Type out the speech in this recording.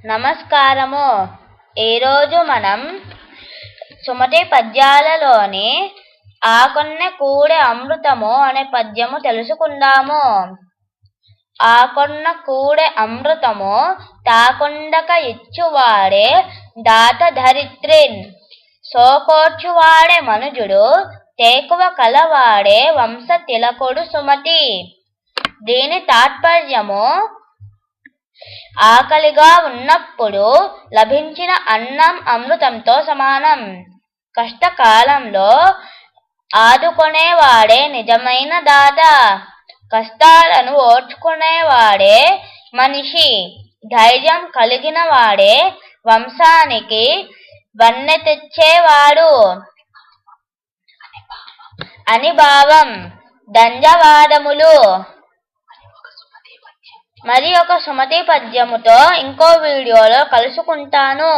నమస్కారము. ఈరోజు మనం సుమతి పద్యాలలోని ఆకొన్న కూడె అమృతము అనే పద్యము తెలుసుకుందాము. ఆకొన్న కూడె అమృతము తాకొండక ఇచ్చువాడే దాత ధరిత్రిన్, సోకోర్చువాడే మనుజుడు తేకువ కలవాడే వంశ తిలకుడు సుమతి. దీని తాత్పర్యము, ఆకలిగా ఉన్నప్పుడు లభించిన అన్నం అమృతంతో సమానం. కష్టకాలంలో ఆదుకునేవాడే నిజమైన దాత. కష్టాలను ఓర్చుకునేవాడే మనిషి. ధైర్యం కలిగిన వాడే వంశానికి వన్నె తెచ్చేవాడు అని భావం. ధన్యవాదములు. మరి ఒక సుమతి పద్యముతో ఇంకో వీడియోలో కలుసుకుంటాను.